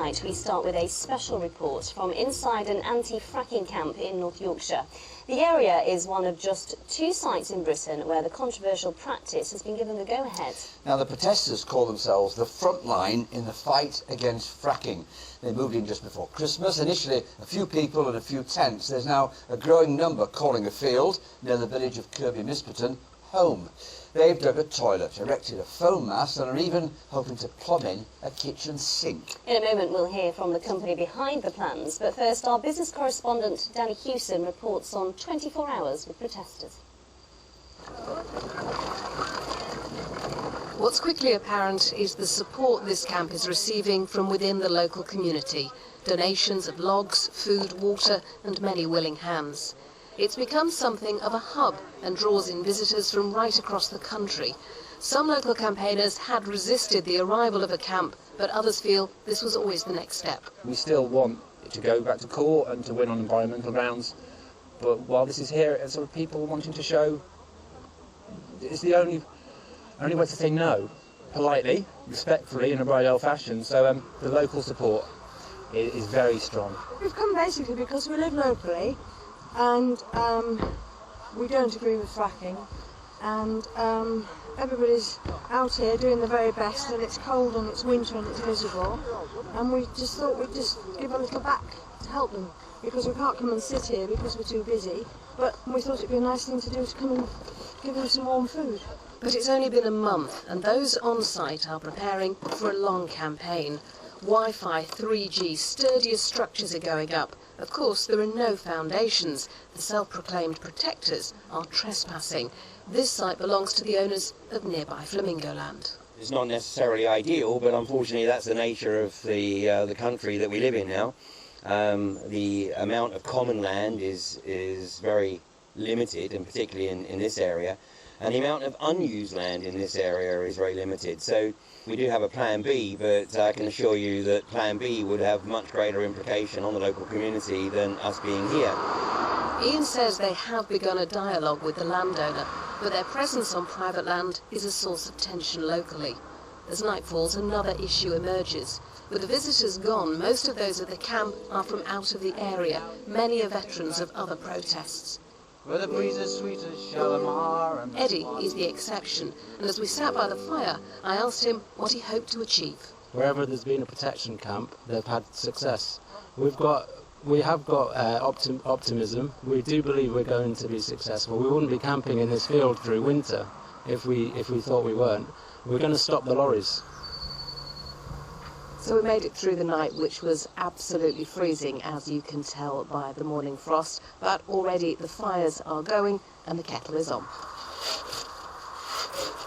tonight we start with a special report from inside an anti-fracking camp in North Yorkshire. The area is one of just 2 sites in Britain where the controversial practice has been given the go-ahead. Now the protesters call themselves the front line in the fight against fracking. They moved in just before Christmas. Initially a few people and a few tents. There's now a growing number calling a field near the village of Kirby Misperton home. They've dug a toilet, erected a foam mast and are even hoping to plumb in a kitchen sink. In a moment we'll hear from the company behind the plans, but first our business correspondent Danny Hewson reports on 24 hours with protesters. What's quickly apparent is the support this camp is receiving from within the local community. Donations of logs, food, water and many willing hands. It's become something of a hub and draws in visitors from right across the country. Some local campaigners had resisted the arrival of a camp, but others feel this was always the next step. We still want it to go back to court and to win on environmental grounds, but while this is here, it's sort of people wanting to show it's the only way to say no, politely, respectfully, in a Brydale fashion. So the local support is very strong. We've come basically because we live locally and we don't agree with fracking, and everybody's out here doing the very best, and it's cold and it's winter and it's miserable, and we just thought we'd just give a little back to help them, because we can't come and sit here because we're too busy, but we thought it'd be a nice thing to do to come and give them some warm food. But it's only been a month and those on site are preparing for a long campaign. Wi-Fi, 3G, sturdier structures are going up. Of course, there are no foundations. The self-proclaimed protectors are trespassing. This site belongs to the owners of nearby Flamingo Land. It's not necessarily ideal, but unfortunately that's the nature of the country that we live in now. The amount of common land is very limited, and particularly in this area. And the amount of unused land in this area is very limited. So we do have a plan B, but I can assure you that plan B would have much greater implication on the local community than us being here. Ian says they have begun a dialogue with the landowner, but their presence on private land is a source of tension locally. As night falls, another issue emerges. With the visitors gone, most of those at the camp are from out of the area. Many are veterans of other protests. Where the breeze is sweet as Shalimar and Eddie is the exception, and as we sat by the fire, I asked him what he hoped to achieve. Wherever there's been a protection camp, they've had success. We have got optimism. We do believe we're going to be successful. We wouldn't be camping in this field through winter if we thought we weren't. We're going to stop the lorries. So we made it through the night, which was absolutely freezing, as you can tell by the morning frost, but already the fires are going and the kettle is on.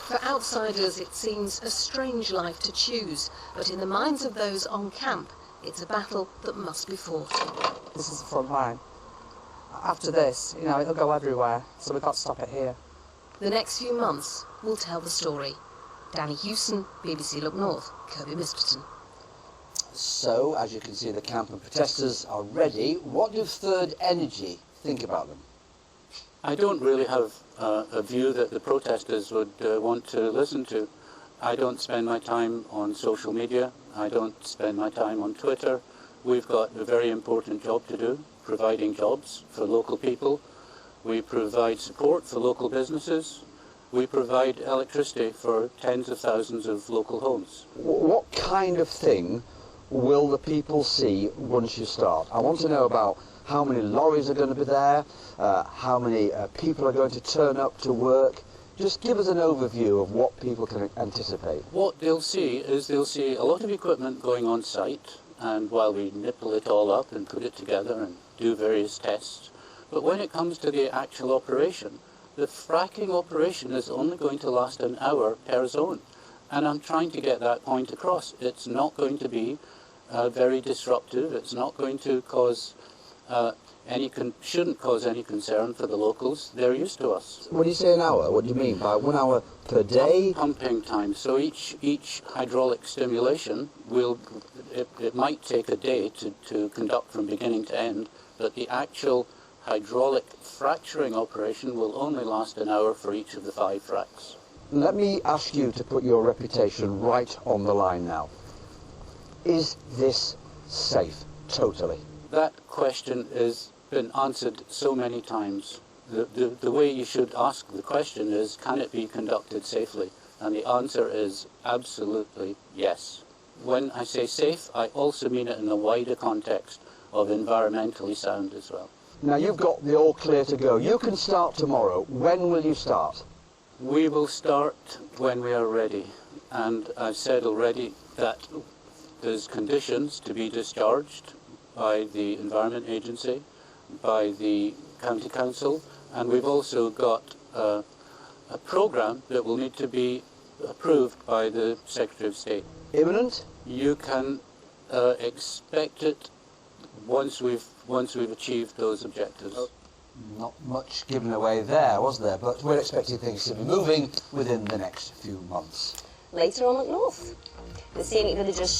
For outsiders, it seems a strange life to choose, but in the minds of those on camp, it's a battle that must be fought. This is the front line. After this, it'll go everywhere, so we've got to stop it here. The next few months will tell the story. Danny Hewson, BBC Look North, Kirby Misperton. So, as you can see, the camp and protesters are ready. What do Third Energy think about them? I don't really have a view that the protesters would want to listen to. I don't spend my time on social media. I don't spend my time on Twitter. We've got a very important job to do, providing jobs for local people. We provide support for local businesses. We provide electricity for tens of thousands of local homes. What kind of thing will the people see once you start? I want to know about how many lorries are going to be there, how many people are going to turn up to work. Just give us an overview of what people can anticipate. What they'll see is they'll see a lot of equipment going on site, and while we nipple it all up and put it together and do various tests, but when it comes to the actual operation, the fracking operation is only going to last an hour per zone. And I'm trying to get that point across. It's not going to be very disruptive. It's not going to cause shouldn't cause any concern for the locals. They're used to us. When you say an hour, what do you mean by 1 hour per day? Pumping time. So each hydraulic stimulation it might take a day to conduct from beginning to end, but the actual hydraulic fracturing operation will only last an hour for each of the 5 fracks. Let me ask you to put your reputation right on the line now. Is this safe, totally? That question has been answered so many times. The way you should ask the question is, can it be conducted safely? And the answer is absolutely yes. When I say safe, I also mean it in the wider context of environmentally sound as well. Now you've got the all clear to go. You can start tomorrow. When will you start? We will start when we are ready. And I've said already that there's conditions to be discharged by the Environment Agency, by the County Council, and we've also got a programme that will need to be approved by the Secretary of State. Imminent? You can expect it once we've achieved those objectives. Not much given away there, was there? But we're expecting things to be moving within the next few months. Later on Look North, the scenic villages